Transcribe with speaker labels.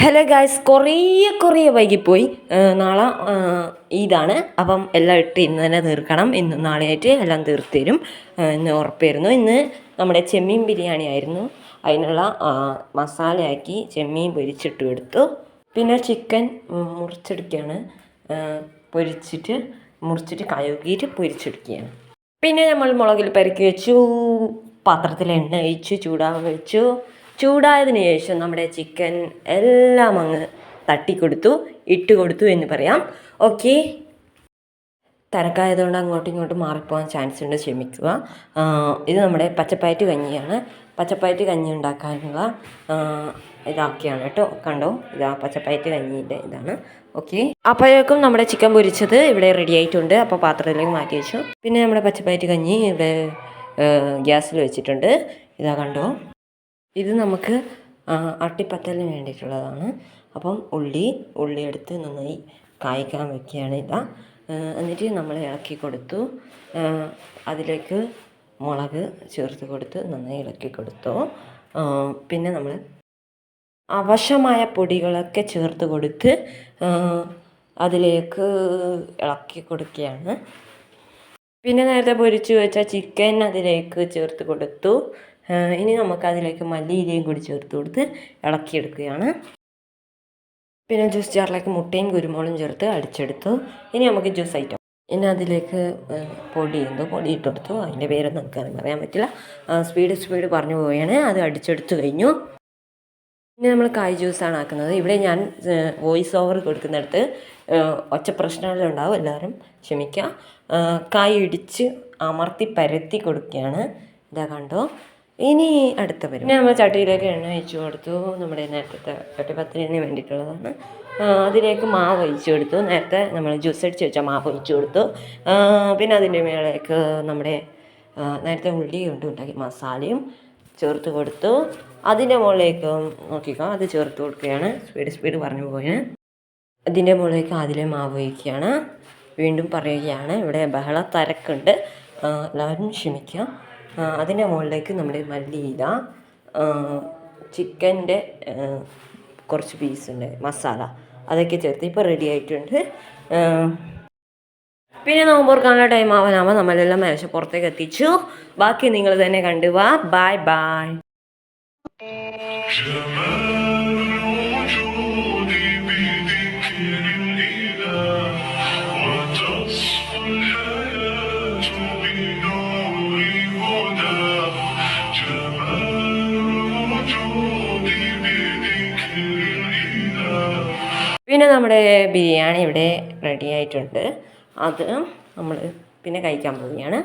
Speaker 1: Hello guys, കുറേ വൈകിപ്പോയി. നാളെ ഈദാണ്. അപ്പം എല്ലാം ഇട്ട് ഇന്ന് തന്നെ തീർക്കണം. ഇന്ന് നാളെയായിട്ട് എല്ലാം തീർത്ത് തരും. ഇന്ന് ഉറപ്പായിരുന്നു. ഇന്ന് നമ്മുടെ ചെമ്മീൻ ബിരിയാണി ആയിരുന്നു. അതിനുള്ള മസാലയാക്കി ചെമ്മീൻ പൊരിച്ചിട്ട് എടുത്തു. പിന്നെ ചിക്കൻ മുറിച്ചെടുക്കുകയാണ്. മുറിച്ചിട്ട് കഴുകിയിട്ട് പൊരിച്ചെടുക്കുകയാണ്. പിന്നെ നമ്മൾ മുളകിൽ പെരക്കി വെച്ചു. പാത്രത്തിൽ എണ്ണ ഒഴിച്ച് ചൂടാകാൻ വെച്ചു. ചൂടായതിനു ശേഷം നമ്മുടെ ചിക്കൻ എല്ലാം അങ്ങ് ഇട്ട് കൊടുത്തു എന്ന് പറയാം. ഓക്കെ, തിരക്കായതുകൊണ്ട് അങ്ങോട്ടും ഇങ്ങോട്ടും മാറിപ്പോകാൻ ചാൻസ് ഉണ്ട്, ക്ഷമിക്കുക. ഇത് നമ്മുടെ പച്ചപ്പയറ്റ് കഞ്ഞിയാണ്. പച്ചപ്പയറ്റ് കഞ്ഞി ഉണ്ടാക്കാനുള്ള ഇതാക്കിയാണ് കേട്ടോ. കണ്ടോ, ഇതാ പച്ചപ്പയറ്റ് കഞ്ഞീൻ്റെ ഇതാണ്. ഓക്കെ, അപ്പോഴേക്കും നമ്മുടെ ചിക്കൻ പൊരിച്ചത് ഇവിടെ റെഡി ആയിട്ടുണ്ട്. അപ്പോൾ പാത്രത്തിലേക്ക് മാറ്റി വെച്ചു. പിന്നെ നമ്മുടെ പച്ചപ്പയറ്റ് കഞ്ഞി ഇവിടെ ഗ്യാസിൽ വെച്ചിട്ടുണ്ട്. ഇതാ കണ്ടോ, ഇത് നമുക്ക് അട്ടിപ്പത്തലിന് വേണ്ടിയിട്ടുള്ളതാണ്. അപ്പം ഉള്ളി എടുത്ത് നന്നായി കായ്ക്കാൻ വെക്കുകയാണ്. എന്നിട്ട് നമ്മൾ ഇളക്കി കൊടുത്തു. അതിലേക്ക് മുളക് ചേർത്ത് കൊടുത്ത് നന്നായി ഇളക്കി കൊടുത്തു. പിന്നെ നമ്മൾ ആവശ്യമായ പൊടികളൊക്കെ ചേർത്ത് കൊടുത്ത് അതിലേക്ക് ഇളക്കി കൊടുക്കുകയാണ്. പിന്നെ നേരത്തെ പൊരിച്ചു വെച്ച ചിക്കൻ അതിലേക്ക് ചേർത്ത് കൊടുത്തു. ഇനി നമുക്കതിലേക്ക് മല്ലിയിലയും കൂടി ചേർത്ത് കൊടുത്ത് ഇളക്കിയെടുക്കുകയാണ്. പിന്നെ ജ്യൂസ് ജാറിലേക്ക് മുട്ടയും കുരുമുളകും ചേർത്ത് അടിച്ചെടുത്തു. ഇനി നമുക്ക് ജ്യൂസ് ഐറ്റം. ഇനി അതിലേക്ക് പൊടി ഇട്ട് കൊടുത്തു. അതിൻ്റെ പേരൊന്നും നമുക്കറിയാൻ പറയാൻ പറ്റില്ല. സ്പീഡ് പറഞ്ഞു പോവുകയാണ്. അത് അടിച്ചെടുത്ത് കഴിഞ്ഞു. ഇനി നമ്മൾ കായ് ജ്യൂസാണ് ആക്കുന്നത്. ഇവിടെ ഞാൻ വോയിസ് ഓവർ കൊടുക്കുന്നിടത്ത് ഒച്ച പ്രശ്നങ്ങളുണ്ടാവും, എല്ലാവരും ക്ഷമിക്കുക. കായ് ഇടിച്ച് അമർത്തി പരത്തി കൊടുക്കുകയാണ്. ഇതാ കണ്ടോ. ഇനി അടുത്ത വരും. പിന്നെ നമ്മൾ ചട്ടിയിലേക്ക് എണ്ണ ഒഴിച്ചു കൊടുത്തു. നമ്മുടെ നേരത്തെ ചട്ടിപ്പത്തിരിന് വേണ്ടിയിട്ടുള്ളതാണ്. അതിലേക്ക് മാവ് ഒഴിച്ചു കൊടുത്തു. നേരത്തെ നമ്മൾ ജ്യൂസ് അടിച്ച് വെച്ച മാവ് ഒഴിച്ചു കൊടുത്തു. പിന്നെ അതിൻ്റെ മേലേക്ക് നമ്മുടെ നേരത്തെ ഉള്ളി കൊണ്ട് ഉണ്ടാക്കി മസാലയും ചേർത്ത് കൊടുത്തു. അതിൻ്റെ മുകളിലേക്ക് നോക്കിക്കോ, അത് ചേർത്ത് കൊടുക്കുകയാണ്. സ്പീഡ് പറഞ്ഞു പോയാണ്. അതിൻ്റെ മുകളിലേക്ക് അതിലെ മാവ് ഒഴിക്കുകയാണ്. വീണ്ടും പറയുകയാണ്, ഇവിടെ ബഹള തിരക്കുണ്ട്, എല്ലാവരും ക്ഷമിക്കുക. അതിൻ്റെ മുകളിലേക്ക് നമ്മുടെ മല്ലിയില, ചിക്കൻ്റെ കുറച്ച് പീസുണ്ട്, മസാല, അതൊക്കെ ചേർത്ത് ഇപ്പോൾ റെഡി ആയിട്ടുണ്ട്. പിന്നെ നോമ്പുറക്കാനുള്ള ടൈം ആവാനാകുമ്പോൾ നമ്മളെല്ലാം മേശപ്പുറത്തേക്ക് എത്തിച്ചു. ബാക്കി നിങ്ങൾ തന്നെ കണ്ടുവാ. Bye bye. പിന്നെ നമ്മുടെ ബിരിയാണി ഇവിടെ റെഡി ആയിട്ടുണ്ട്. അത് നമ്മൾ പിന്നെ കഴിക്കാൻ പോവുകയാണ്.